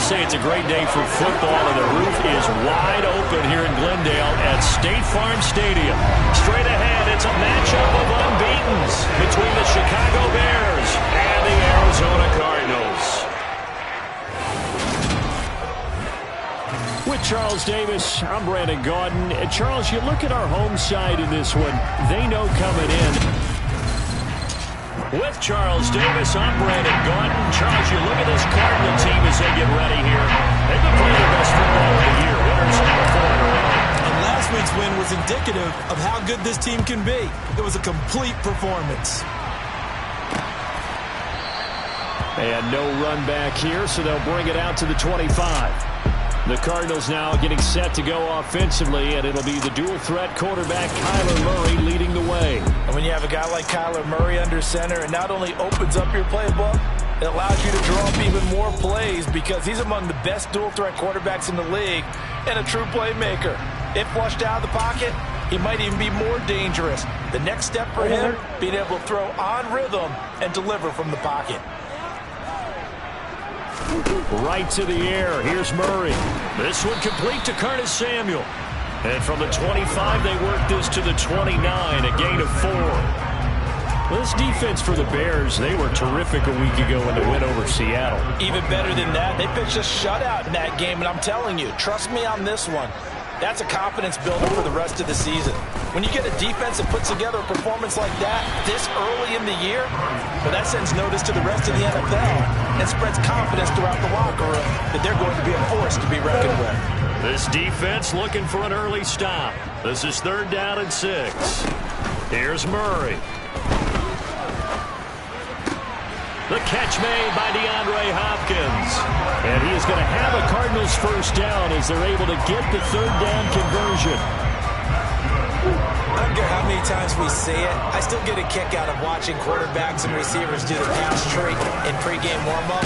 say it's a great day for football, and the roof is wide open here in Glendale at State Farm Stadium. Straight ahead, it's a matchup of unbeatens between the Chicago Bears and the Arizona Cardinals. With Charles Davis, I'm Brandon Gaudin. And Charles, you look at our home side in this one. They know coming in. With Charles Davis, I'm Brandon Gaudin. Charles, you look at this Cardinal team as they get ready here. They've been playing their best football of the year. Winners of 4 in a row. And last week's win was indicative of how good this team can be. It was a complete performance. And no run back here, so they'll bring it out to the 25. The Cardinals now getting set to go offensively, and it'll be the dual-threat quarterback Kyler Murray leading the way. And when you have a guy like Kyler Murray under center, it not only opens up your playbook, it allows you to draw up even more plays because he's among the best dual-threat quarterbacks in the league and a true playmaker. If flushed out of the pocket, he might even be more dangerous. The next step for him, being able to throw on rhythm and deliver from the pocket. Right to the air. Here's Murray. This one complete to Curtis Samuel. And from the 25, they work this to the 29, a gain of 4. Well, this defense for the Bears, they were terrific a week ago in the win over Seattle. Even better than that, they pitched a shutout in that game, and I'm telling you, trust me on this one. That's a confidence builder for the rest of the season. When you get a defense that puts together a performance like that this early in the year, well, that sends notice to the rest of the NFL and spreads confidence throughout the locker room that they're going to be a force to be reckoned with. This defense looking for an early stop. This is 3rd down and 6. Here's Murray. The catch made by DeAndre Hopkins. And he is going to have a Cardinals first down as they're able to get the 3rd down conversion. I don't care how many times we see it, I still get a kick out of watching quarterbacks and receivers do the pass tree in pregame warm-up.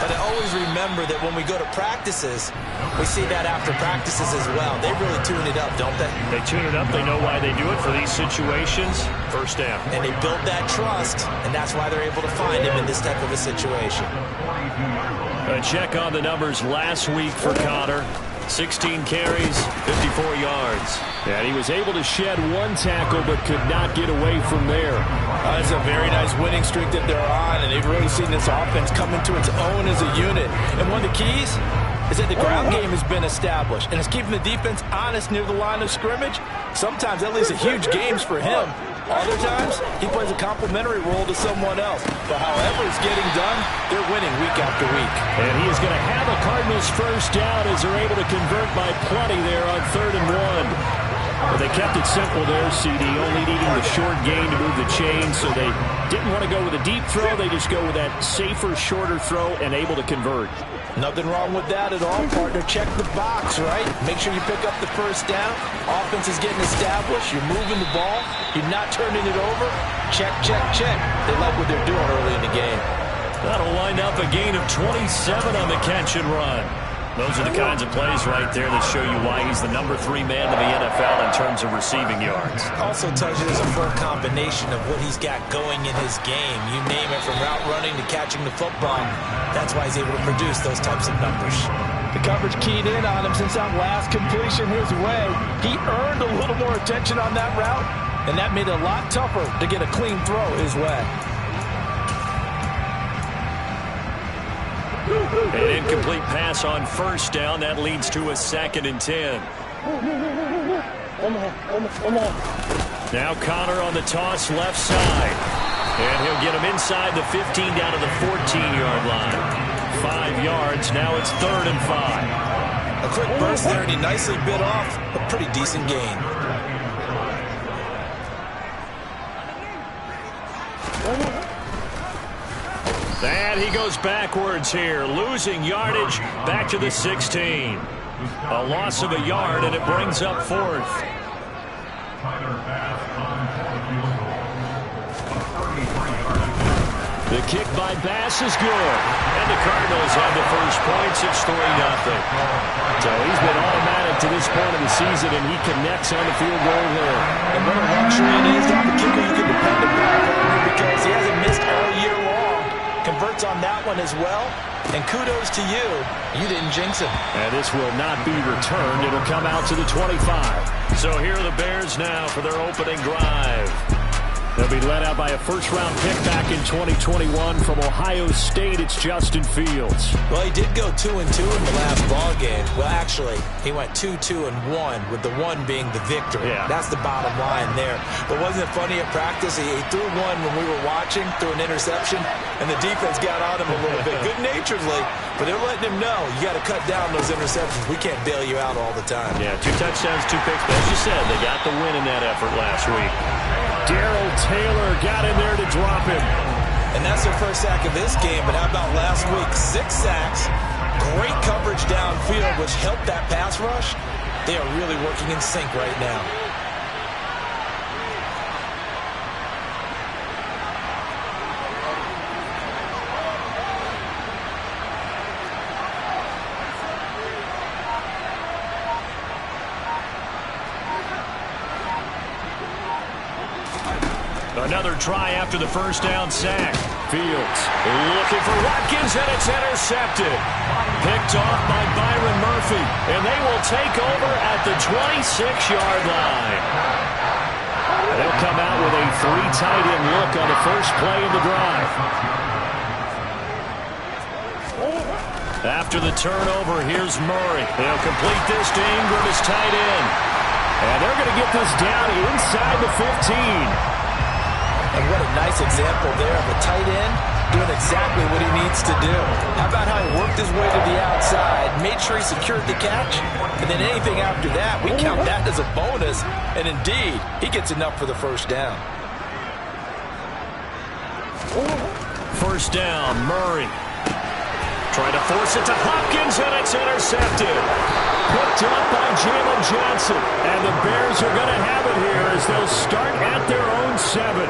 But I always remember that when we go to practices, we see that after practices as well. They really tune it up, don't they? They tune it up. They know why they do it for these situations. First down. And they build that trust, and that's why they're able to find him in this type of a situation. A check on the numbers last week for Connor. 16 carries, 54 yards. And he was able to shed 1 tackle but could not get away from there. It's a very nice winning streak that they're on, and they've really seen this offense come into its own as a unit. And one of the keys is that the ground game has been established, and it's keeping the defense honest near the line of scrimmage. Sometimes that leads to huge games for him. Other times, he plays a complementary role to someone else. But however it's getting done, they're winning week after week. And he is going to have a Cardinals first down as they're able to convert by plenty there on 3rd and 1. But they kept it simple there, CD, only needing the short gain to move the chain, so they didn't want to go with a deep throw. They just go with that safer, shorter throw and able to convert. Nothing wrong with that at all, partner. Check the box, right? Make sure you pick up the first down. Offense is getting established. You're moving the ball. You're not turning it over. Check, check, check. They like what they're doing early in the game. That'll wind up a gain of 27 on the catch and run. Those are the kinds of plays right there that show you why he's the number 3 man in the NFL in terms of receiving yards. Also tells you there's a full combination of what he's got going in his game. You name it, from route running to catching the football. That's why he's able to produce those types of numbers. The coverage keyed in on him since that last completion his way. He earned a little more attention on that route, and that made it a lot tougher to get a clean throw his way. An incomplete pass on first down. That leads to a 2nd and 10. Now Connor on the toss left side. And he'll get him inside the 15 down to the 14-yard line. 5 yards. Now it's 3rd and 5. A quick burst there, and he nicely bit off a pretty decent gain. And he goes backwards here, losing yardage back to the 16. A loss of a yard, and it brings up 4th. The kick by Bass is good. And the Cardinals have the first points. It's 3-0. So he's been automatic to this point of the season, and he connects on the field goal there. And what a luxury it is to have a kicker you can depend upon, because he hasn't missed all year long. Convert efforts on that one as well. And kudos to you. You didn't jinx him. And this will not be returned. It'll come out to the 25. So here are the Bears now for their opening drive. They'll be led out by a first-round pick back in 2021 from Ohio State. It's Justin Fields. Well, he did go 2-2 in the last ball game. Well, actually, he went 2-2-1, with the one being the victory. Yeah. That's the bottom line there. But wasn't it funny at practice? He threw one when we were watching, threw an interception, and the defense got on him a little bit, good-naturedly. But they're letting him know, you got to cut down those interceptions. We can't bail you out all the time. Yeah, 2 touchdowns, 2 picks. But as you said, they got the win in that effort last week. Darrell Taylor got in there to drop him. And that's their first sack of this game. But how about last week? 6 sacks, great coverage downfield, which helped that pass rush. They are really working in sync right now. Another try after the first down sack. Fields looking for Watkins, and it's intercepted. Picked off by Byron Murphy, and they will take over at the 26-yard line. And they'll come out with a 3 tight end look on the first play of the drive. After the turnover, here's Murray. They'll complete this to Ingram as tight end. And they're going to get this down inside the 15. And what a nice example there of a tight end doing exactly what he needs to do. How about how he worked his way to the outside, made sure he secured the catch, and then anything after that, we count that as a bonus. And indeed, he gets enough for the first down. First down, Murray. Trying to force it to Hopkins, and it's intercepted. Picked up by Jalen Johnson. And the Bears are going to have it here as they'll start at their own 7.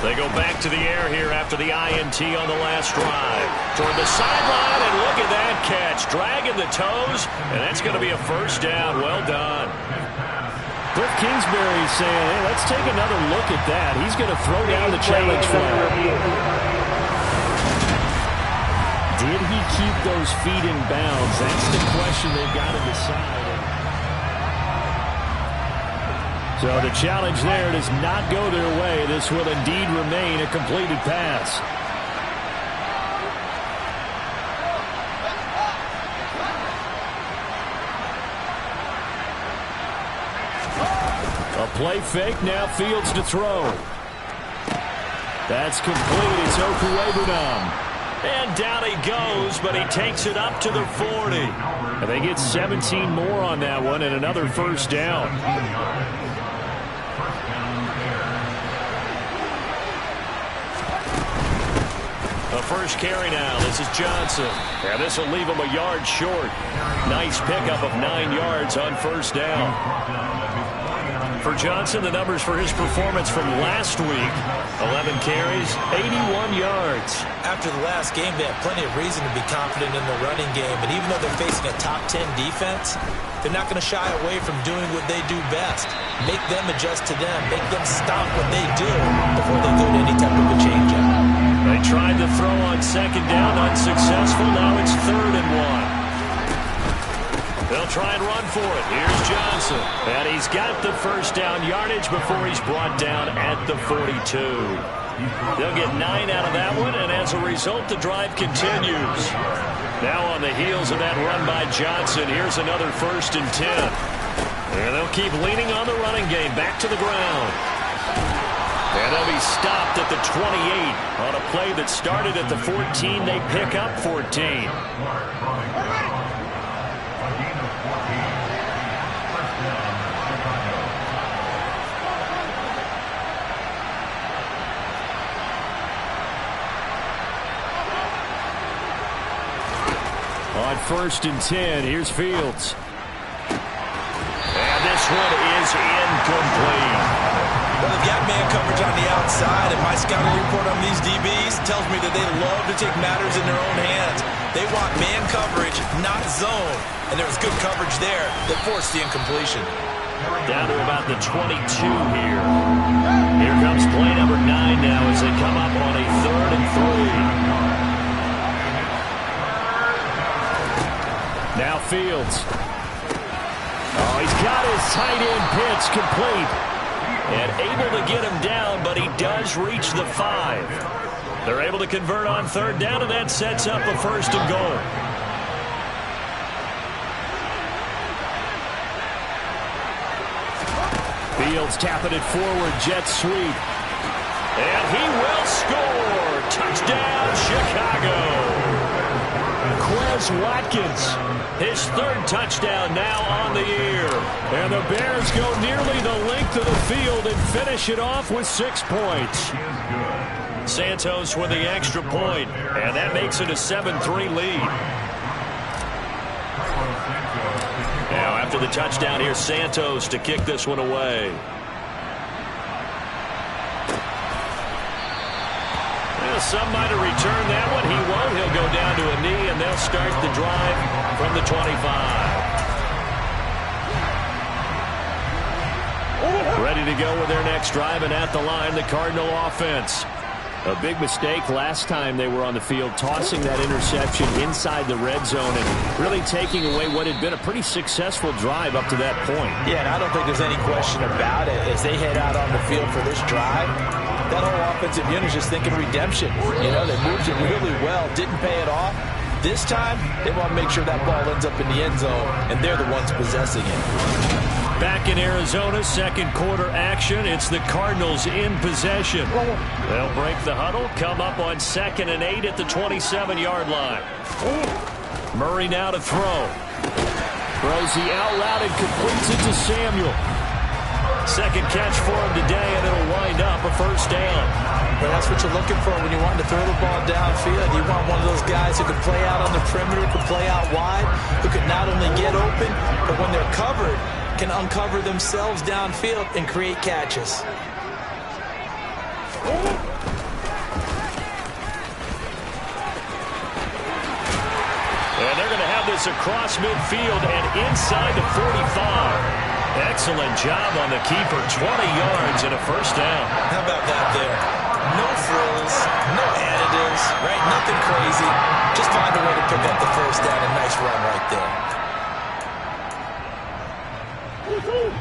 They go back to the air here after the INT on the last drive. Toward the sideline, and look at that catch. Dragging the toes, and that's going to be a first down. Well done. Cliff Kingsbury saying, hey, let's take another look at that. He's going to throw down the challenge flag. Did he keep those feet in bounds? That's the question they've got to decide. So the challenge there does not go their way. This will indeed remain a completed pass. A play fake, now Fields to throw. That's complete. It's Okuwebunam. And down he goes, but he takes it up to the 40. And they get 17 more on that one and another first down. A first carry now. This is Johnson. And this will leave him a yard short. Nice pickup of 9 yards on first down. For Johnson, the numbers for his performance from last week: 11 carries, 81 yards. After the last game, they have plenty of reason to be confident in the running game. And even though they're facing a top 10 defense, they're not going to shy away from doing what they do best. Make them adjust to them. Make them stop what they do before they go to any type of a change-up. They tried to throw on second down, unsuccessful. Now it's 3rd and 1. They'll try and run for it. Here's Johnson. And he's got the first down yardage before he's brought down at the 42. They'll get 9 out of that one, and as a result, the drive continues. Now on the heels of that run by Johnson, here's another 1st and 10. And they'll keep leaning on the running game. Back to the ground. And they'll be stopped at the 28. On a play that started at the 14, they pick up 14. On 1st and 10, here's Fields. And this one is incomplete. Well, they've got man coverage on the outside, and my scouting report on these DBs tells me that they love to take matters in their own hands. They want man coverage, not zone. And there was good coverage there that forced the incompletion. Down to about the 22 here. Here comes play number 9 now as they come up on a 3rd and 3. Now Fields. Oh, he's got his tight end pitch complete. And able to get him down, but he does reach the 5. They're able to convert on 3rd down, and that sets up a 1st and goal. Fields tapping it forward, jet sweep. And he will score. Touchdown, Chicago. Quez Watkins, his 3rd touchdown now on the year. And the Bears go nearly the length of the field and finish it off with 6 points. Santos with the extra point, and that makes it a 7-3 lead. Now after the touchdown, here's Santos to kick this one away. Well, some might have returned that one. He won't. He'll go down to a knee, and they'll start the drive from the 25. Ready to go with their next drive, and at the line, the Cardinal offense. A big mistake last time they were on the field, tossing that interception inside the red zone and really taking away what had been a pretty successful drive up to that point. Yeah, and I don't think there's any question about it. As they head out on the field for this drive, that whole offensive unit is just thinking redemption. You know, they moved it really well, didn't pay it off. This time, they want to make sure that ball ends up in the end zone, and they're the ones possessing it. Back in Arizona, 2nd quarter action. It's the Cardinals in possession. They'll break the huddle, come up on 2nd and 8 at the 27-yard line. Murray now to throw. Throws the out route and completes it to Samuel. 2nd catch for him today, and it'll wind up a 1st down. But that's what you're looking for when you want to throw the ball downfield. You want one of those guys who can play out on the perimeter, can play out wide, who can not only get open, but when they're covered, can uncover themselves downfield and create catches. And they're going to have this across midfield and inside the 45. Excellent job on the keeper. 20 yards and a 1st down. How about that there? No frills, no additives, right? Nothing crazy. Just find a way to pick up the 1st down. A nice run right there.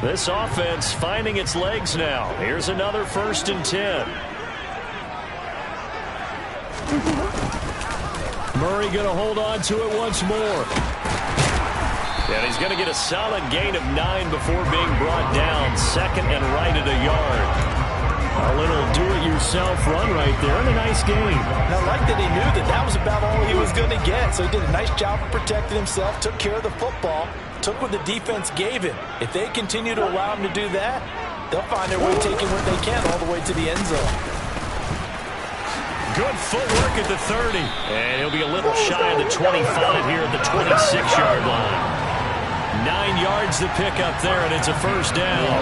This offense finding its legs now. Here's another 1st and 10. Murray going to hold on to it once more. And he's going to get a solid gain of 9 before being brought down. 2nd and right at a yard. A little do-it-yourself run right there, and a nice game. And I like that he knew that that was about all he was going to get. So he did a nice job of protecting himself, took care of the football, took what the defense gave him. If they continue to allow him to do that, they'll find their way taking what they can all the way to the end zone. Good footwork at the 30. And he'll be a little shy of the 25 here at the 26-yard line. 9 yards to pick up there, and it's a 1st down. We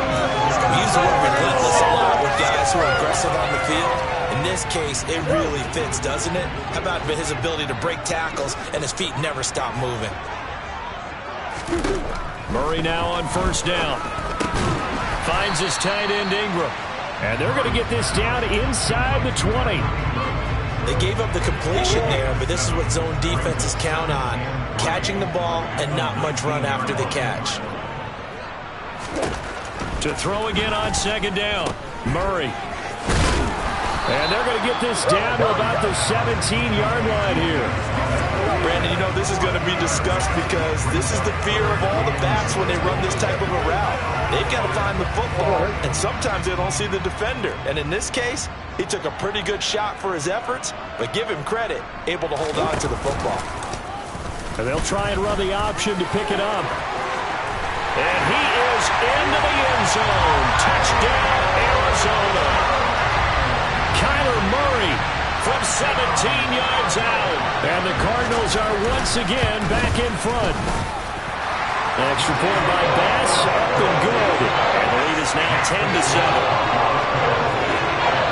use the word relentless a lot with guys who are aggressive on the field. In this case, it really fits, doesn't it? How about his ability to break tackles and his feet never stop moving? Murray now on 1st down. Finds his tight end Ingram. And they're going to get this down inside the 20. They gave up the completion there, but this is what zone defenses count on. Catching the ball and not much run after the catch. To throw again on 2nd down. Murray. And they're going to get this down to about the 17-yard line here. Brandon, you know, this is going to be discussed because this is the fear of all the backs when they run this type of a route. They've got to find the football, and sometimes they don't see the defender. And in this case, he took a pretty good shot for his efforts, but give him credit, able to hold on to the football. And they'll try and run the option to pick it up. And he is into the end zone. Touchdown, Arizona. Kyler Murray from 17 yards out. And the Cardinals are once again back in front. Extra point by Bass, up and good. And the lead is now 10-7.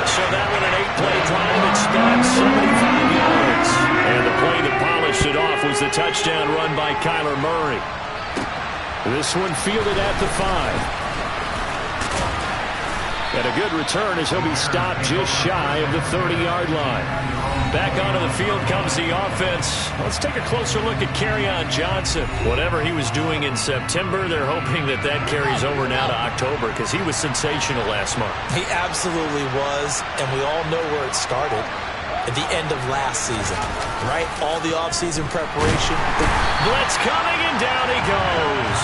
So that one an 8-play drive that spanned 75 yards. And the play that polished it off was the touchdown run by Kyler Murray. This one fielded at the 5. And a good return as he'll be stopped just shy of the 30-yard line. Back onto the field comes the offense. Let's take a closer look at Kerryon Johnson. Whatever he was doing in September, they're hoping that carries over now to October because he was sensational last month. He absolutely was, and we all know where it started. At the end of last season, right? All the offseason preparation. Blitz coming, and down he goes.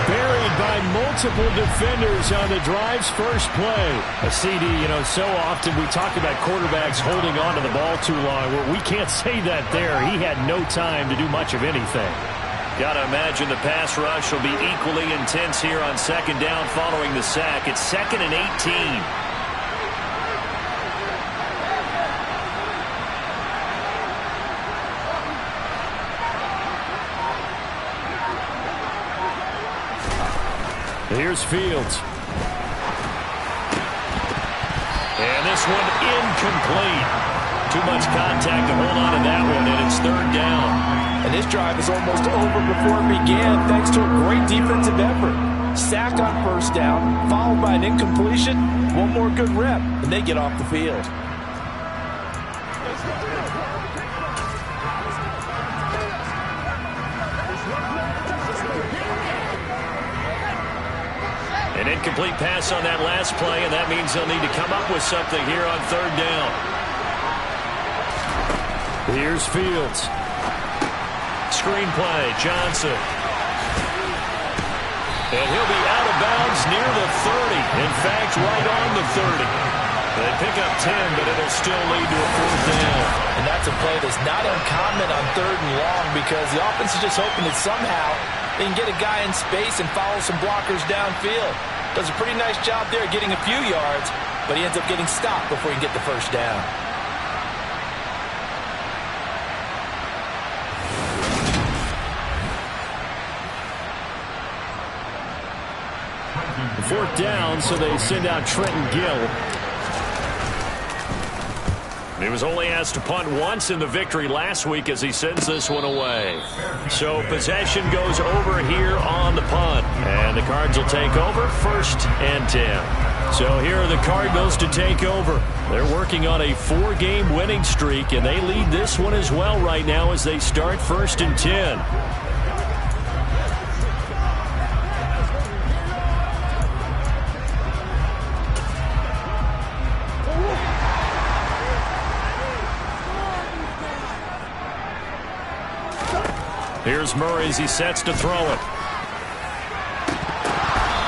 Buried by multiple defenders on the drive's first play. A CD, so often we talk about quarterbacks holding on to the ball too long. Well, we can't say that there. He had no time to do much of anything. Got to imagine the pass rush will be equally intense here on second down following the sack. It's 2nd and 18. Here's Fields. And this one incomplete. Too much contact to hold on to that one, and it's 3rd down. And this drive is almost over before it began thanks to a great defensive effort. Sack on 1st down, followed by an incompletion. One more good rep, and they get off the field. An incomplete pass on that last play, and that means they'll need to come up with something here on 3rd down. Here's Fields. Screen play, Johnson. And he'll be out of bounds near the 30. In fact, right on the 30. They pick up 10, but it'll still lead to a 4th down. And that's a play that's not uncommon on 3rd and long because the offense is just hoping that somehow they can get a guy in space and follow some blockers downfield. Does a pretty nice job there getting a few yards, but he ends up getting stopped before he can get the 1st down. The 4th down, so they send out Trenton Gill. He was only asked to punt once in the victory last week as he sends this one away. So possession goes over here on the punt. And the Cards will take over 1st and 10. So here are the Cardinals to take over. They're working on a 4-game winning streak, and they lead this one as well right now as they start 1st and 10. Here's Murray as he sets to throw it.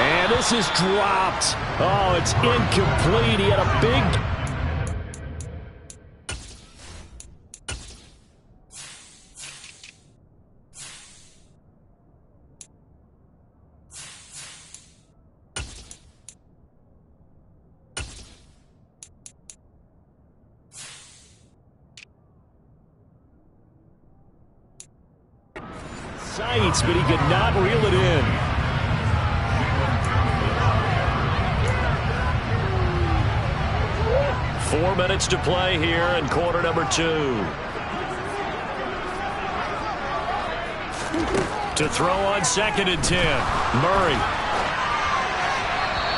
And this is dropped. Oh, it's incomplete. He had a big... sights, but he could not reel it in. Four minutes to play here in quarter number 2. To throw on 2nd and 10. Murray.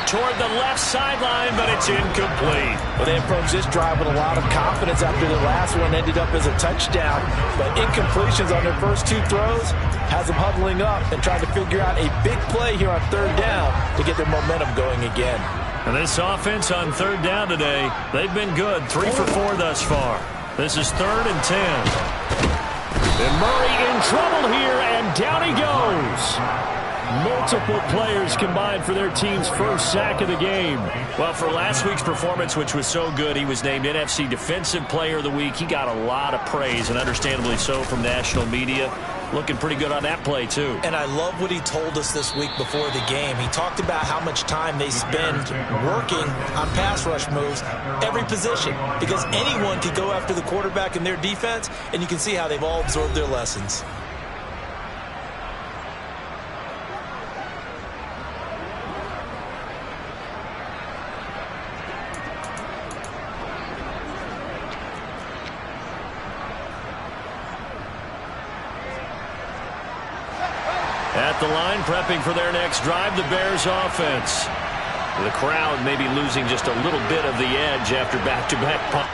Toward the left sideline, but it's incomplete. Well, they approached this drive with a lot of confidence after the last one ended up as a touchdown. But incompletions on their first 2 throws has them huddling up and trying to figure out a big play here on 3rd down to get their momentum going again. And this offense on 3rd down today, they've been good. 3 for 4 thus far. This is 3rd and 10. And Murray in trouble here, and down he goes. Multiple players combined for their team's first sack of the game. Well, for last week's performance, which was so good, he was named NFC Defensive Player of the Week. He got a lot of praise, and understandably so, from national media. Looking pretty good on that play, too. And I love what he told us this week before the game. He talked about how much time they spend working on pass rush moves, every position, because anyone could go after the quarterback in their defense, and you can see how they've all absorbed their lessons. At the line, prepping for their next drive, the Bears offense. The crowd maybe losing just a little bit of the edge after back-to-back punts.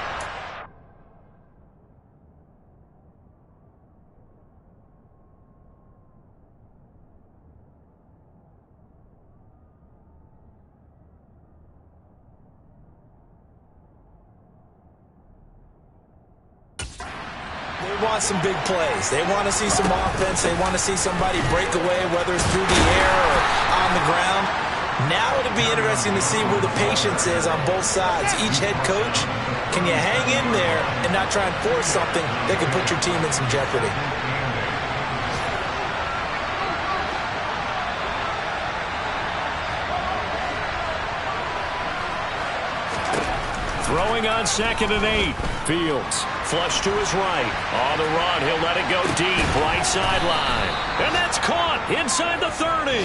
They want some big plays. They want to see some offense. They want to see somebody break away, whether it's through the air or on the ground. Now it'll be interesting to see where the patience is on both sides. Each head coach, can you hang in there and not try and force something that could put your team in some jeopardy? Throwing on 2nd and 8. Fields flush to his right. On the run, he'll let it go deep. Right sideline. And that's caught inside the 30.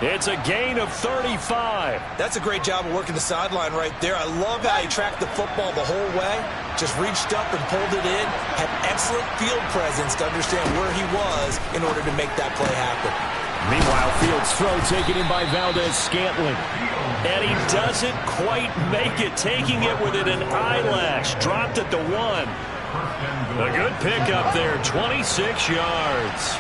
It's a gain of 35. That's a great job of working the sideline right there. I love how he tracked the football the whole way. Just reached up and pulled it in. Had excellent field presence to understand where he was in order to make that play happen. Meanwhile, Fields' throw taken in by Valdez-Scantling. And he doesn't quite make it, taking it within an eyelash. Dropped at the 1. A good pickup there, 26 yards.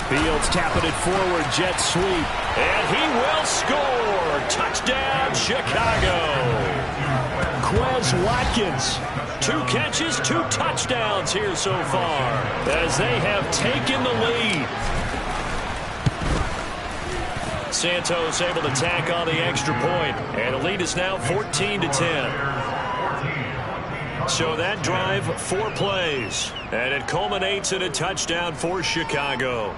Fields tapping it forward, jet sweep, and he will score. Touchdown, Chicago. Quez Watkins, 2 catches, 2 touchdowns here so far as they have taken the lead. Santos able to tack on the extra point, and the lead is now 14-10. So that drive, 4 plays, and it culminates in a touchdown for Chicago.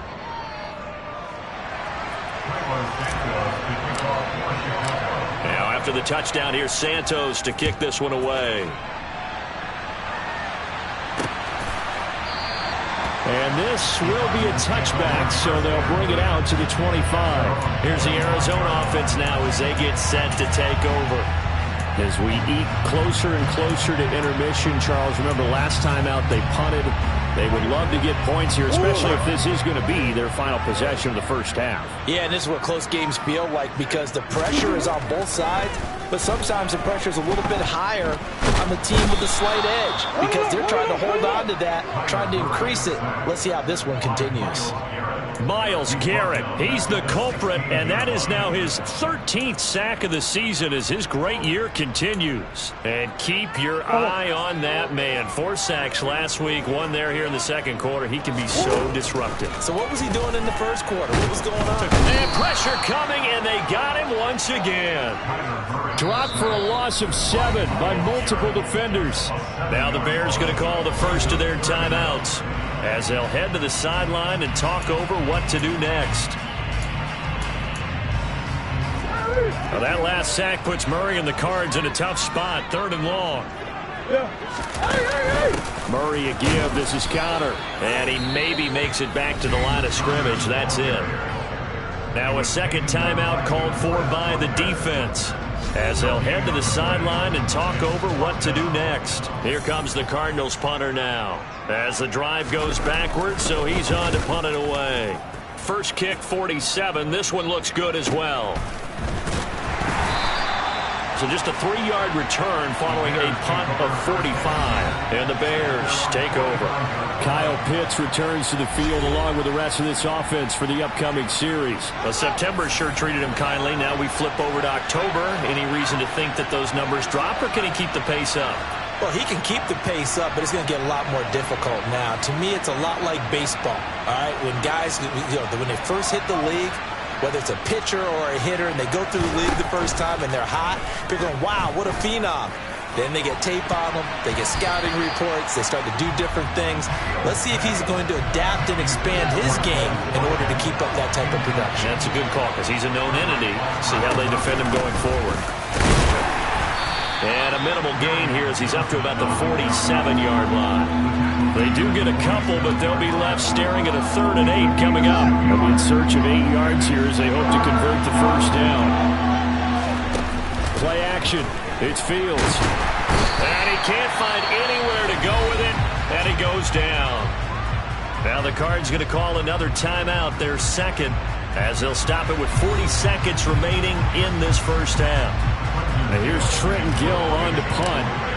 Now after the touchdown, here's Santos to kick this one away. And this will be a touchback, so they'll bring it out to the 25. Here's the Arizona offense now as they get set to take over. As we eat closer and closer to intermission, Charles, remember last time out they punted. They would love to get points here, especially if this is going to be their final possession of the first half. Yeah, and this is what close games feel like because the pressure is on both sides, but sometimes the pressure is a little bit higher on the team with the slight edge because they're trying to hold on to that, trying to increase it. Let's see how this one continues. Myles Garrett, he's the culprit, and that is now his 13th sack of the season as his great year continues. And keep your eye on that man. 4 sacks last week, 1 there here in the second quarter. He can be so disruptive. So what was he doing in the first quarter? What was going on? And pressure coming, and they got him once again. Dropped for a loss of 7 by multiple defenders. Now the Bears going to call the first of their timeouts as they'll head to the sideline and talk over what to do next. Well, that last sack puts Murray and the Cards in a tough spot, 3rd and long. Murray a give. This is Connor. And he maybe makes it back to the line of scrimmage. That's it. Now a second timeout called for by the defense as they'll head to the sideline and talk over what to do next. Here comes the Cardinals punter now as the drive goes backwards, so he's on to punt it away. First kick, 47. This one looks good as well. So just a 3-yard return following a punt of 45. And the Bears take over. Kyle Pitts returns to the field along with the rest of this offense for the upcoming series. Well, September sure treated him kindly. Now we flip over to October. Any reason to think that those numbers drop, or can he keep the pace up? Well, he can keep the pace up, but it's going to get a lot more difficult now. To me, it's a lot like baseball, all right? When guys, when they first hit the league, whether it's a pitcher or a hitter, and they go through the league the first time and they're hot, people are going, wow, what a phenom. Then they get tape on them, they get scouting reports, they start to do different things. Let's see if he's going to adapt and expand his game in order to keep up that type of production. That's a good call because he's a known entity. See how they defend him going forward. And a minimal gain here as he's up to about the 47-yard line. They do get a couple, but they'll be left staring at a 3rd and 8 coming up. They'll be in search of 8 yards here as they hope to convert the first down. Play action. It's Fields. And he can't find anywhere to go with it, and he goes down. Now the Cards going to call another timeout, their second, as they'll stop it with 40 seconds remaining in this first half. Now here's Trenton Gill on to punt.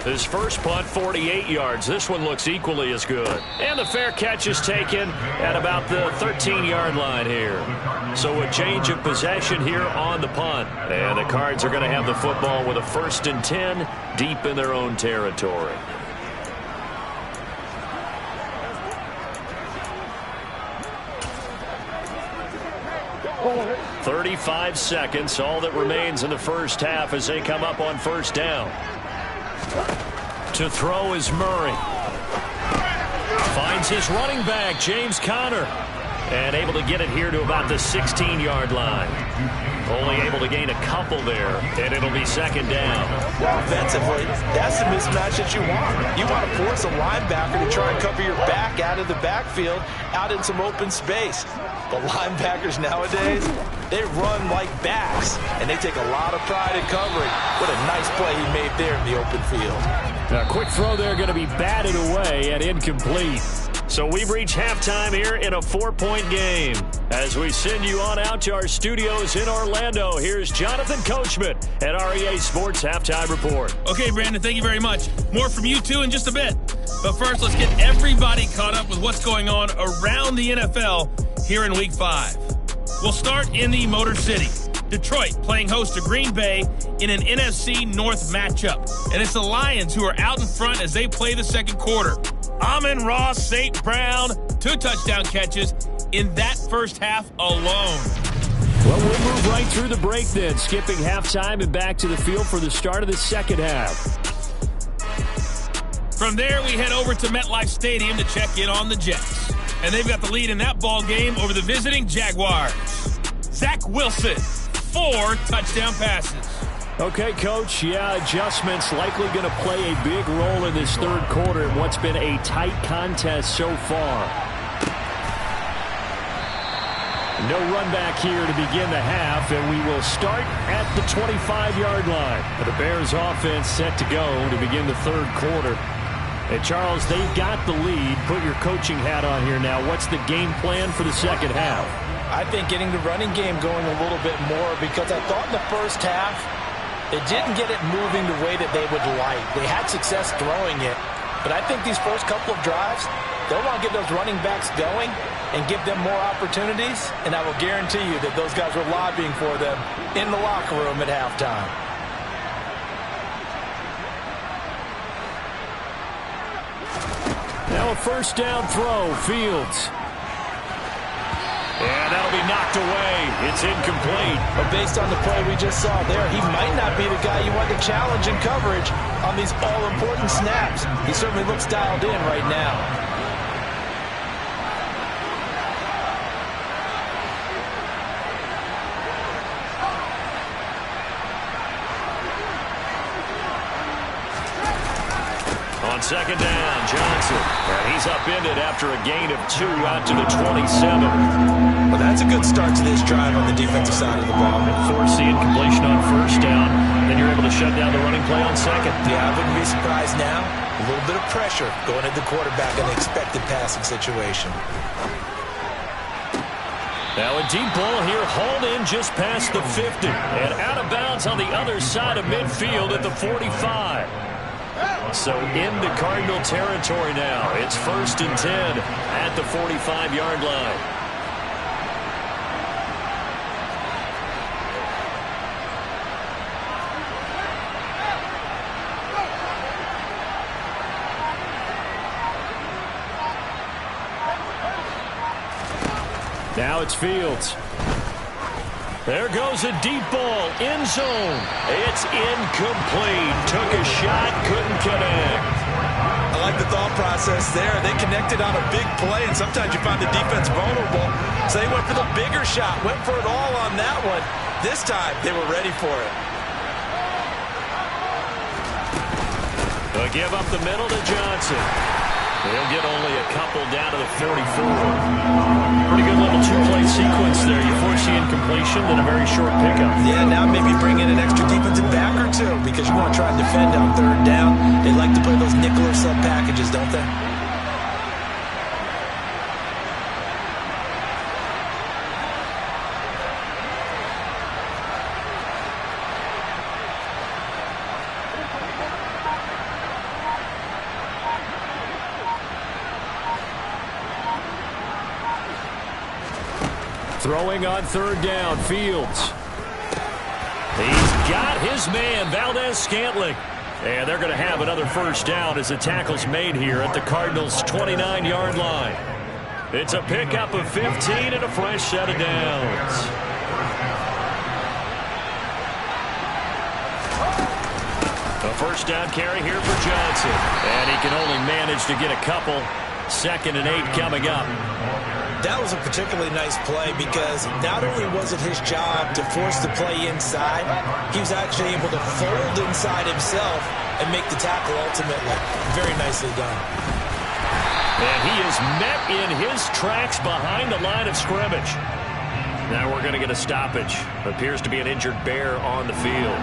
His first punt, 48 yards. This one looks equally as good. And the fair catch is taken at about the 13-yard line here. So a change of possession here on the punt. And the Cards are going to have the football with a 1st and 10 deep in their own territory. "35 seconds, all that remains in the first half as they come up on first down. To throw is Murray. Finds his running back, James Conner. And able to get it here to about the 16-yard line. Only able to gain a couple there, and it'll be 2nd down. Well, offensively, that's the mismatch that you want. You want to force a linebacker to try and cover your back out of the backfield, out in some open space. The linebackers nowadays, they run like backs, and they take a lot of pride in covering. What a nice play he made there in the open field. A quick throw there going to be batted away and incomplete. So we've reached halftime here in a 4-point game. As we send you on out to our studios in Orlando, here's Jonathan Coachman at REA Sports Halftime Report. Okay, Brandon, thank you very much. More from you two in just a bit. But first, let's get everybody caught up with what's going on around the NFL here in Week 5. We'll start in the Motor City. Detroit playing host to Green Bay in an NFC North matchup. And it's the Lions who are out in front as they play the second quarter. Amon-Ra St. Brown, 2 touchdown catches in that first half alone. Well, we'll move right through the break then, skipping halftime and back to the field for the start of the second half. From there, we head over to MetLife Stadium to check in on the Jets. And they've got the lead in that ball game over the visiting Jaguars. Zach Wilson, 4 touchdown passes. Okay, Coach, adjustments likely going to play a big role in this third quarter in what's been a tight contest so far. No run back here to begin the half, and we will start at the 25-yard line. The Bears offense set to go to begin the third quarter. And Charles, they've got the lead. Put your coaching hat on here now. What's the game plan for the second half? I think getting the running game going a little bit more, because I thought in the first half they didn't get it moving the way that they would like. They had success throwing it, but I think these first couple of drives, they'll want to get those running backs going and give them more opportunities, and I will guarantee you that those guys were lobbying for them in the locker room at halftime. Now a first down throw, Fields. And that'll be knocked away. It's incomplete. But based on the play we just saw there, he might not be the guy you want to challenge in coverage on these all-important snaps. He certainly looks dialed in right now. On second down, Johnson. And he's upended after a gain of 2 out to the 27. Well, that's a good start to this drive on the defensive side of the ball. Force the incompletion on first down. Then you're able to shut down the running play on second. Yeah, I wouldn't be surprised now. A little bit of pressure going at the quarterback in an expected passing situation. Now a deep ball here, hauled in just past the 50. And out of bounds on the other side of midfield at the 45. So into Cardinal territory now. It's 1st and 10 at the 45-yard line. Now it's Fields. There goes a deep ball, end zone. It's incomplete. Took a shot, couldn't connect. I like the thought process there. They connected on a big play, and sometimes you find the defense vulnerable. So they went for the bigger shot, went for it all on that one. This time, they were ready for it. A They'll give up the middle to Johnson. They'll get only a couple down to the 44. Pretty good little two-play sequence there. You force the incompletion, then a very short pickup. Yeah, now maybe bring in an extra defensive back or two because you want to try and defend on third down. They like to play those nickel or sub packages, don't they? Throwing on third down, Fields. He's got his man, Valdez-Scantling. And they're going to have another first down as the tackle's made here at the Cardinals' 29-yard line. It's a pickup of 15 and a fresh set of downs. A first down carry here for Johnson. And he can only manage to get a couple. 2nd and 8 coming up. That was a particularly nice play because not only was it his job to force the play inside, he was actually able to fold inside himself and make the tackle ultimately. Very nicely done. And he is met in his tracks behind the line of scrimmage. Now we're going to get a stoppage. Appears to be an injured Bear on the field.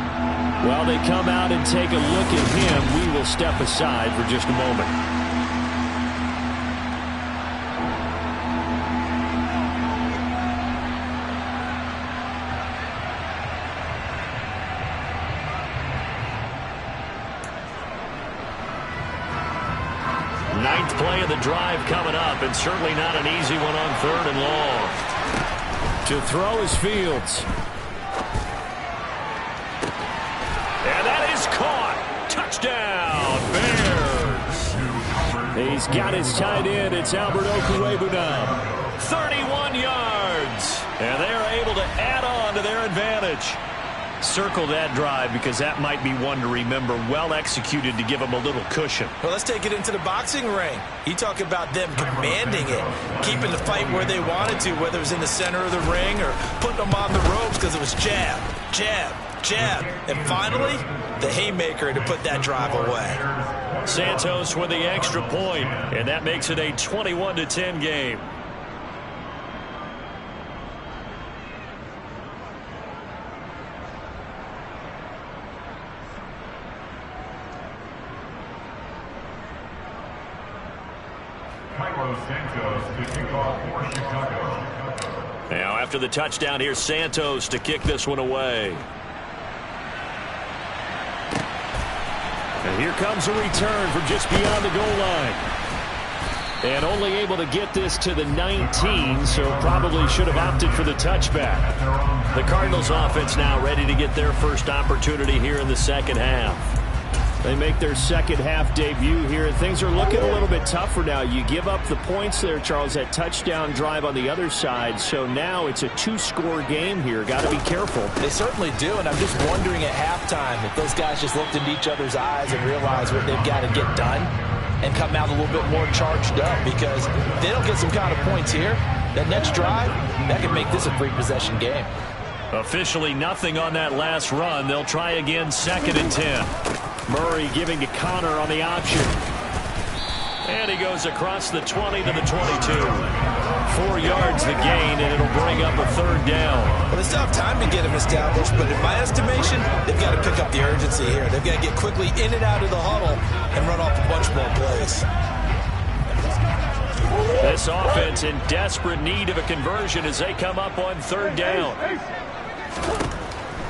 While they come out and take a look at him, we will step aside for just a moment. Ninth play of the drive coming up, and certainly not an easy one on 3rd and long. To throw is Fields. And that is caught. Touchdown, Bears. He's got his tight end. It's Albert Okwuegbunam. 31 yards. And they are able to add on to their advantage. Circle that drive because that might be one to remember. Well executed to give them a little cushion. Well, let's take it into the boxing ring. You talk about them commanding it, keeping the fight where they wanted to, whether it was in the center of the ring or putting them on the ropes because it was jab, jab, jab. And finally, the haymaker to put that drive away. Santos with the extra point, and that makes it a 21-10 game. Now after the touchdown, here's Santos to kick this one away. And here comes a return from just beyond the goal line. And only able to get this to the 19, so probably should have opted for the touchback. The Cardinals offense now ready to get their first opportunity here in the second half. They make their second half debut here, and things are looking a little bit tougher now. You give up the points there, Charles, that touchdown drive on the other side. So now it's a 2-score game here. Got to be careful. They certainly do, and I'm just wondering at halftime if those guys just looked into each other's eyes and realized what they've got to get done and come out a little bit more charged up, because if they don't get some kind of points here, that next drive, that could make this a free possession game. Officially nothing on that last run. They'll try again, 2nd and 10. Murray giving to Connor on the option. And he goes across the 20 to the 22. 4 yards the gain, and it'll bring up a 3rd down. Well, they still have time to get him established, but in my estimation, they've got to pick up the urgency here. They've got to get quickly in and out of the huddle and run off a bunch more plays. This offense in desperate need of a conversion as they come up on 3rd down.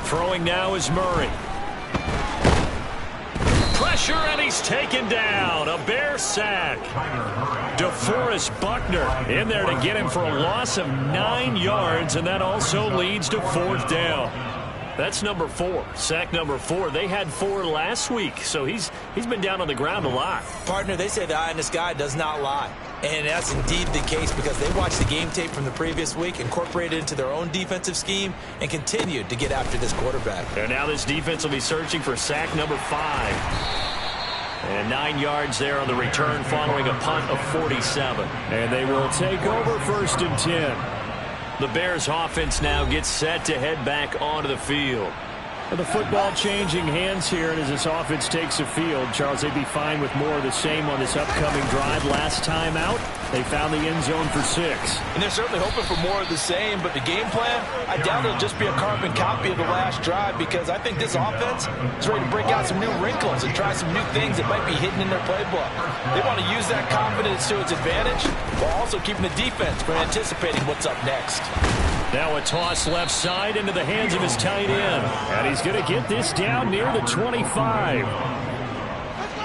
Throwing now is Murray. Pressure, and he's taken down. A Bear sack. DeForest Buckner in there to get him for a loss of 9 yards, and that also leads to 4th down. That's number 4. Sack number 4. They had 4 last week, so he's been down on the ground a lot. Partner, they say the eye in the sky does not lie. And that's indeed the case because they watched the game tape from the previous week, incorporated it into their own defensive scheme, and continued to get after this quarterback. And now this defense will be searching for sack number 5. And 9 yards there on the return following a punt of 47. And they will take over 1st and 10. The Bears offense now gets set to head back onto the field. The football changing hands here, and as this offense takes the field, Charles, they'd be fine with more of the same on this upcoming drive. Last time out, they found the end zone for 6. And they're certainly hoping for more of the same, but the game plan, I doubt it'll just be a carbon copy of the last drive, because I think this offense is ready to break out some new wrinkles and try some new things that might be hidden in their playbook. They want to use that confidence to its advantage, while also keeping the defense from anticipating what's up next. Now a toss left side into the hands of his tight end. And he's going to get this down near the 25.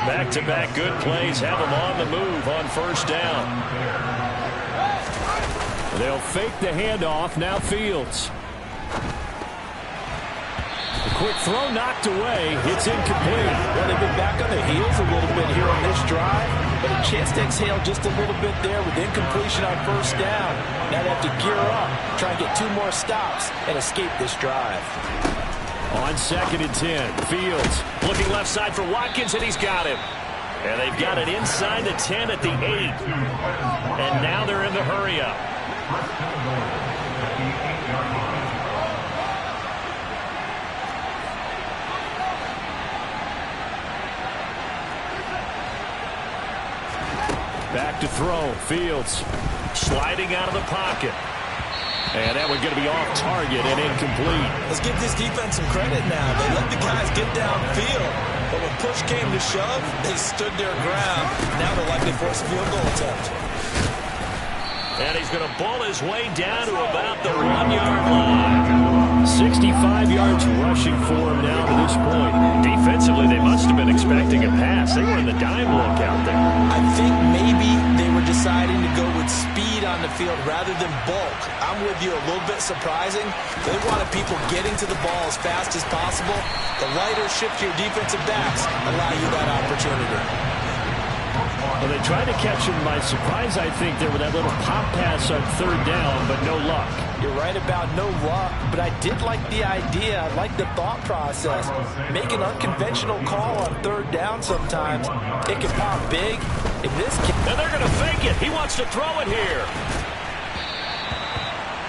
Back-to-back good plays have him on the move on first down. They'll fake the handoff. Now Fields. The quick throw knocked away. It's incomplete. Well, they've been back on their heels a little bit here on this drive, but a chance to exhale just a little bit there with incompletion on first down. Now they have to gear up, try and get 2 more stops, and escape this drive. On 2nd and 10, Fields looking left side for Watkins, and he's got him. And they've got it inside the 10 at the 8. And now they're in the hurry-up. Back to throw. Fields sliding out of the pocket. And that one's going to be off target and incomplete. Let's give this defense some credit now. They let the guys get downfield, but when push came to shove, they stood their ground. Now they're likely to force a field goal attempt. And he's going to ball his way down to about the 1-yard line. 65 yards rushing for him now to this point. Defensively, they must have been expecting a pass. They were in the dime look out there. I think maybe they were deciding to go with speed on the field rather than bulk. I'm with you, a little bit surprising. They wanted people getting to the ball as fast as possible. The lighter, shiftier defensive backs allow you that opportunity. Well, they tried to catch him by surprise, I think, there with that little pop pass on 3rd down, but no luck. You're right about no luck, but I did like the idea. I like the thought process. Make an unconventional call on 3rd down sometimes. It can pop big. In this case, and they're going to fake it. He wants to throw it here.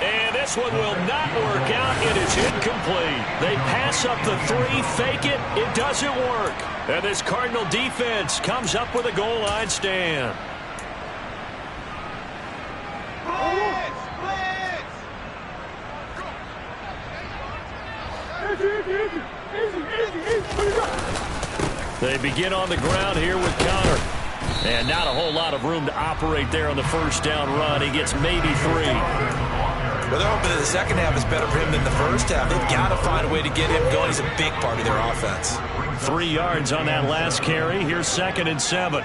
And this one will not work out. It is incomplete. They pass up the 3, fake it. It doesn't work. And this Cardinal defense comes up with a goal line stand. They begin on the ground here with Connor. And not a whole lot of room to operate there on the first down run. He gets maybe 3. Well, they're hoping that the second half is better for him than the first half. They've got to find a way to get him going. He's a big part of their offense. 3 yards on that last carry. Here's 2nd and 7.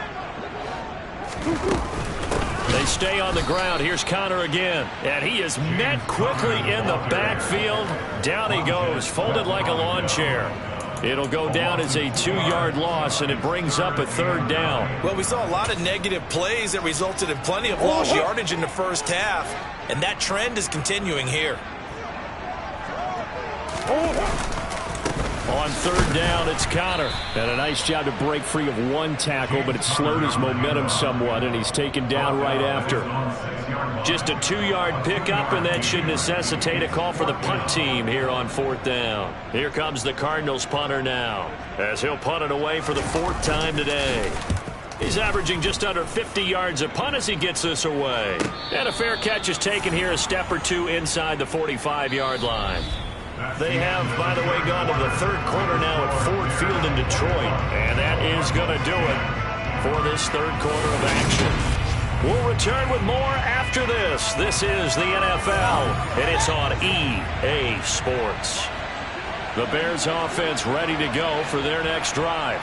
They stay on the ground. Here's Connor again. And he is met quickly in the backfield. Down he goes, folded like a lawn chair. It'll go down as a 2-yard loss, and it brings up a 3rd down. Well, we saw a lot of negative plays that resulted in plenty of lost yardage in the first half, and that trend is continuing here. On 3rd down, it's Connor. And a nice job to break free of 1 tackle, but it slowed his momentum somewhat, and he's taken down right after. Just a 2-yard pickup, and that should necessitate a call for the punt team here on 4th down. Here comes the Cardinals punter now, as he'll punt it away for the 4th time today. He's averaging just under 50 yards a punt as he gets this away. And a fair catch is taken here a step or 2 inside the 45-yard line. They have, by the way, gone to the 3rd quarter now at Ford Field in Detroit. And that is going to do it for this 3rd quarter of action. We'll return with more after this. This is the NFL, and it's on EA Sports. The Bears offense ready to go for their next drive.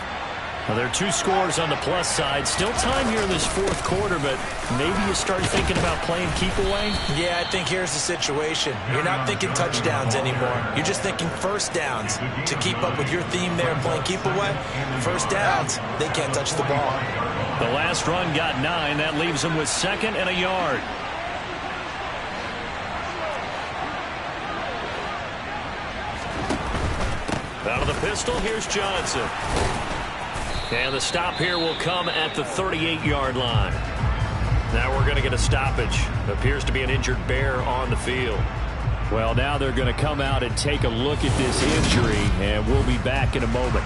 Well, there are 2 scores on the plus side. Still time here in this 4th quarter, but maybe you start thinking about playing keep away? Yeah, I think here's the situation. You're not thinking touchdowns anymore. You're just thinking first downs. To keep up with your theme there playing keep away, first downs, they can't touch the ball. The last run got 9. That leaves them with 2nd and a yard. Out of the pistol, here's Johnson. And the stop here will come at the 38-yard line. Now we're going to get a stoppage. Appears to be an injured Bear on the field. Well, now they're going to come out and take a look at this injury, and we'll be back in a moment.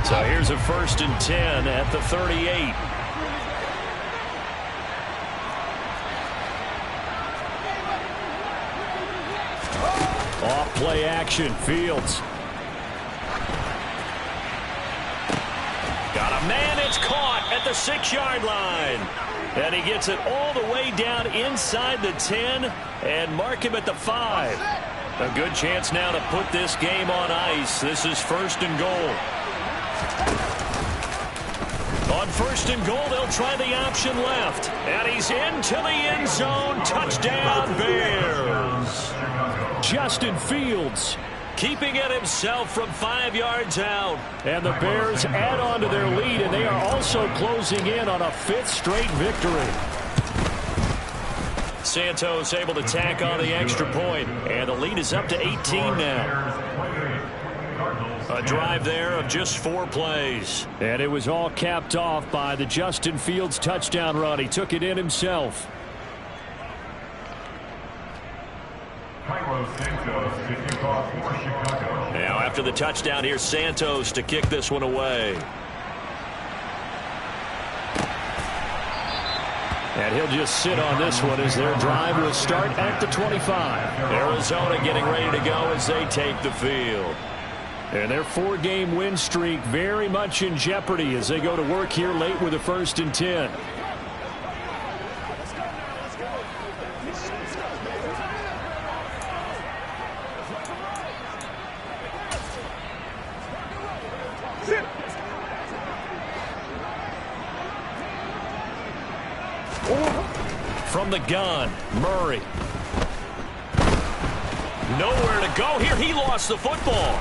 So here's a 1st and 10 at the 38. Off play action, Fields. Got a man, it's caught at the 6-yard line. And he gets it all the way down inside the 10 and mark him at the 5. A good chance now to put this game on ice. This is 1st and goal. On 1st and goal, they'll try the option left. And he's into the end zone. Touchdown, Bears. Justin Fields keeping it himself from 5 yards out. And the Bears add on to their lead, and they are also closing in on a 5th straight victory. Santos able to tack on the extra point, and the lead is up to 18 now. A drive there of just 4 plays. And it was all capped off by the Justin Fields touchdown run. He took it in himself. Now after the touchdown, here's Santos to kick this one away. And he'll just sit on this one as their drive will start at the 25. Arizona getting ready to go as they take the field. And their 4-game win streak very much in jeopardy as they go to work here late with a 1st and 10. From the gun, Murray. Nowhere to go here. He lost the football.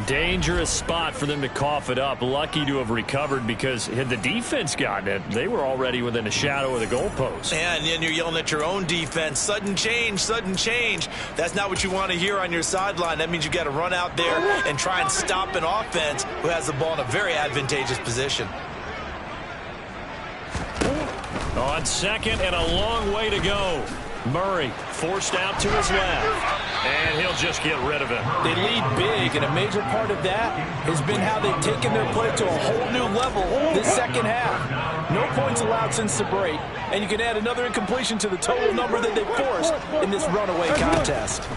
Dangerous spot for them to cough it up. Lucky to have recovered because had the defense gotten it, they were already within a shadow of the goalpost. Yeah, and then you're yelling at your own defense. Sudden change, sudden change. That's not what you want to hear on your sideline. That means you got to run out there and try and stop an offense who has the ball in a very advantageous position. On 2nd and a long way to go. Murray forced out to his left. And he'll just get rid of it. They lead big, and a major part of that has been how they've taken their play to a whole new level this second half. No points allowed since the break, and you can add another incompletion to the total number that they forced in this runaway contest.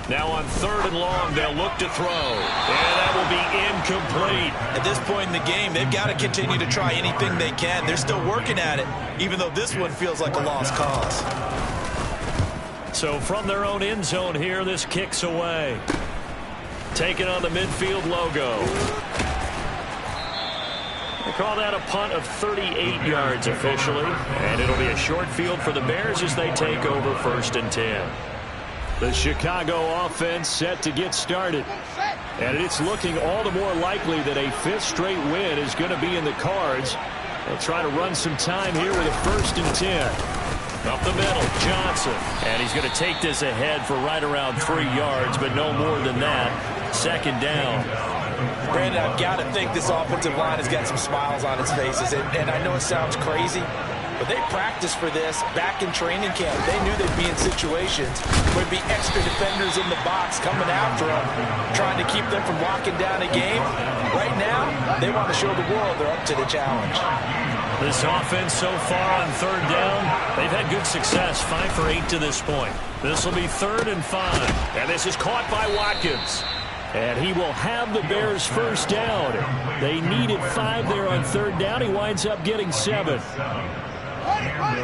Now on 3rd and long, they'll look to throw. And that will be incomplete. At this point in the game, they've got to continue to try anything they can. They're still working at it, even though this one feels like a lost cause. So from their own end zone here, this kicks away. Taking on the midfield logo. They call that a punt of 38 yards officially. And it'll be a short field for the Bears as they take over 1st and 10. The Chicago offense set to get started. And it's looking all the more likely that a 5th straight win is going to be in the cards. They'll try to run some time here with a 1st and 10. Up the middle, Johnson. And he's going to take this ahead for right around 3 yards, but no more than that. 2nd down. Brandon, I've got to think this offensive line has got some smiles on its faces. And I know it sounds crazy, but they practiced for this back in training camp. They knew they'd be in situations where there'd be extra defenders in the box coming after them, trying to keep them from locking down a game. Right now, they want to show the world they're up to the challenge. This offense so far on 3rd down, they've had good success, 5 for 8 to this point. This will be 3rd and 5, and this is caught by Watkins. And he will have the Bears' 1st down. They needed 5 there on 3rd down. He winds up getting 7.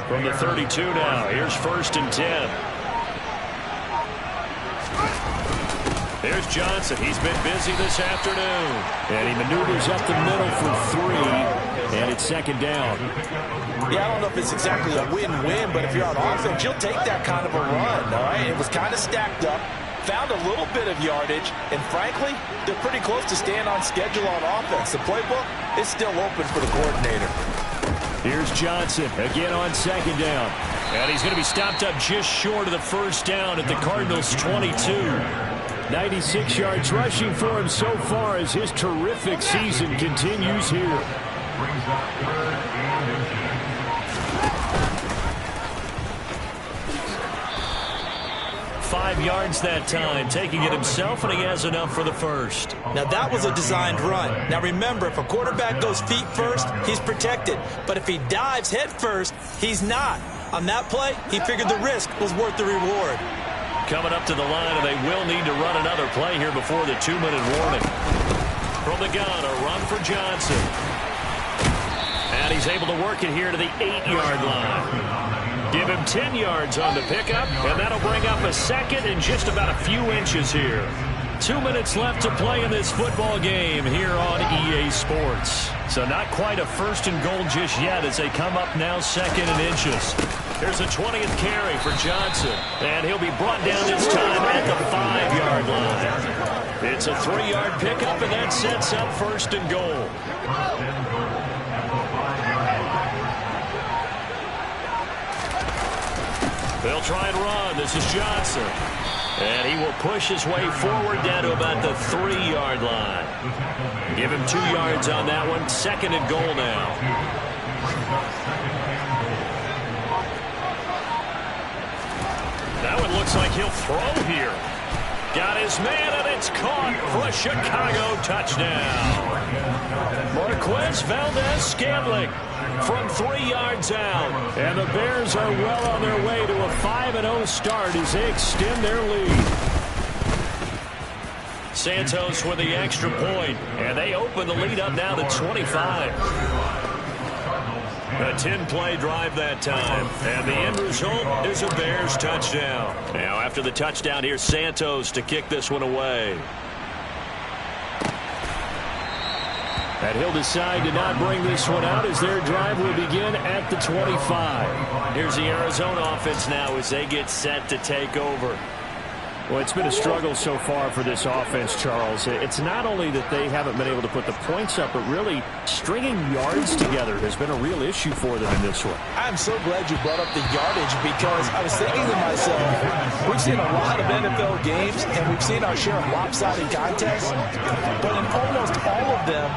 From the 32 now, here's 1st and 10. There's Johnson. He's been busy this afternoon. And he maneuvers up the middle for 3. And it's 2nd down. Yeah, I don't know if it's exactly a win-win, but if you're on offense, you'll take that kind of a run, all right? It was kind of stacked up, found a little bit of yardage, and frankly, they're pretty close to staying on schedule on offense. The playbook is still open for the coordinator. Here's Johnson again on 2nd down. And he's going to be stopped up just short of the 1st down at the Cardinals' 22. 96 yards rushing for him so far as his terrific season continues here. 5 yards that time, taking it himself, and he has enough for the first. Now that was a designed run. Now remember, if a quarterback goes feet first, he's protected. But if he dives head first, he's not. On that play, he figured the risk was worth the reward. Coming up to the line, and they will need to run another play here before the 2-minute warning. From the gun, a run for Johnson. And he's able to work it here to the 8-yard line. Give him 10 yards on the pickup, and that'll bring up a second and just about a few inches here. 2 minutes left to play in this football game here on EA Sports. So not quite a first and goal just yet as they come up now second and inches. Here's a 20th carry for Johnson, and he'll be brought down this time at the 5-yard line. It's a 3-yard pickup, and that sets up first and goal. They'll try and run. This is Johnson. And he will push his way forward down to about the 3-yard line. Give him 2 yards on that one. Second and goal now. That one looks like he'll throw here. Got his man, and it's caught for a Chicago touchdown. Marquez Valdez-Scantling from 3 yards out. And the Bears are well on their way to a 5-0 start as they extend their lead. Santos with the extra point, and they open the lead up now to 25. A 10-play drive that time, and the end result is a Bears touchdown. Now after the touchdown, here's Santos to kick this one away. And he'll decide to not bring this one out as their drive will begin at the 25. Here's the Arizona offense now as they get set to take over. Well, it's been a struggle so far for this offense, Charles. It's not only that they haven't been able to put the points up, but really stringing yards together has been a real issue for them in this one. I'm so glad you brought up the yardage because I was thinking to myself, we've seen a lot of NFL games and we've seen our share of lopsided contests, but in almost all of them,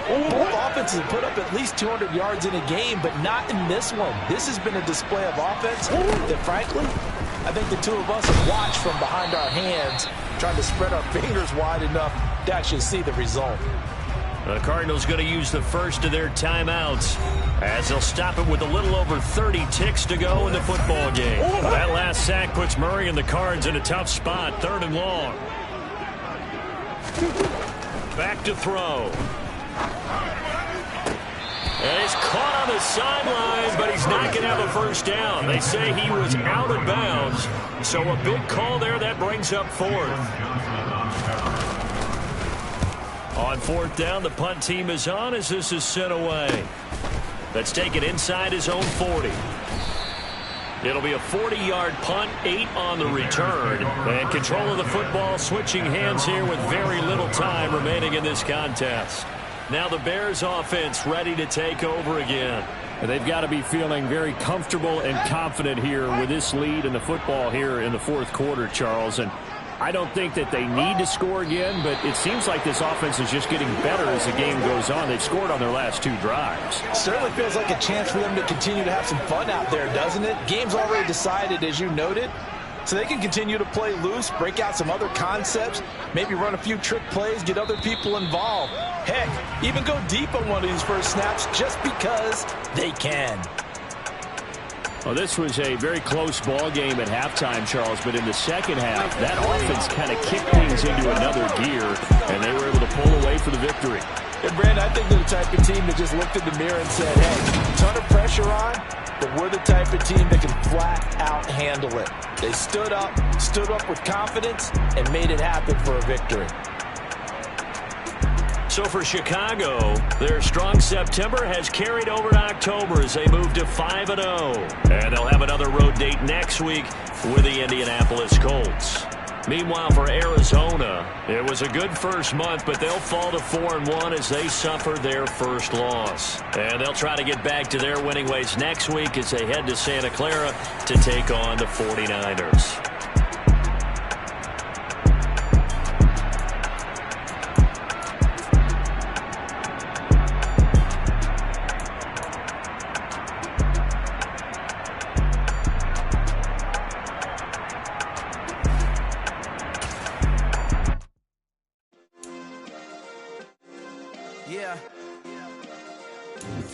both offenses have put up at least 200 yards in a game, but not in this one. This has been a display of offense that, frankly, I think the two of us have watched from behind our hands, trying to spread our fingers wide enough to actually see the result. The Cardinals going to use the first of their timeouts as they'll stop it with a little over 30 ticks to go in the football game. That last sack puts Murray and the Cards in a tough spot, 3rd and long. Back to throw. And he's caught on the sideline, but he's not going to have a first down. They say he was out of bounds, so a big call there that brings up 4th. On 4th down, the punt team is on as this is sent away. Let's take it inside his own 40. It'll be a 40-yard punt, 8 on the return. And control of the football switching hands here with very little time remaining in this contest. Now the Bears offense ready to take over again. And they've got to be feeling very comfortable and confident here with this lead in the football here in the 4th quarter, Charles. And I don't think that they need to score again, but it seems like this offense is just getting better as the game goes on. They've scored on their last 2 drives. Certainly feels like a chance for them to continue to have some fun out there, doesn't it? Game's already decided, as you noted. So they can continue to play loose, break out some other concepts, maybe run a few trick plays, get other people involved. Heck, even go deep on one of these first snaps just because they can. Well, this was a very close ball game at halftime, Charles, but in the second half, that offense kind of kicked things into another gear, and they were able to pull away for the victory. And, Brandon, I think they're the type of team that just looked in the mirror and said, hey, ton of pressure on, but we're the type of team that can flat out handle it. They stood up with confidence, and made it happen for a victory. So for Chicago, their strong September has carried over to October as they move to 5-0. And they'll have another road date next week with the Indianapolis Colts. Meanwhile, for Arizona, it was a good first month, but they'll fall to 4-1 as they suffer their first loss. And they'll try to get back to their winning ways next week as they head to Santa Clara to take on the 49ers.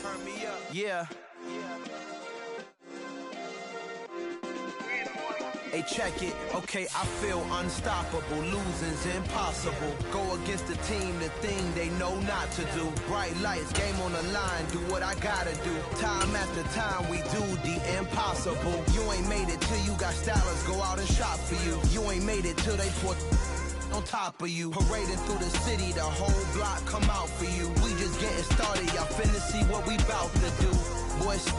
Turn me up. Yeah. Hey, check it. Okay, I feel unstoppable. Losing's impossible. Go against the team, the thing they know not to do. Bright lights, game on the line. Do what I gotta do. Time after time, we do the impossible. You ain't made it till you got stylers go out and shop for you. You ain't made it till they put on top of you. Parading through the city, the whole block come out for you. We just getting started. Y'all finna see what we bout to do. Boys.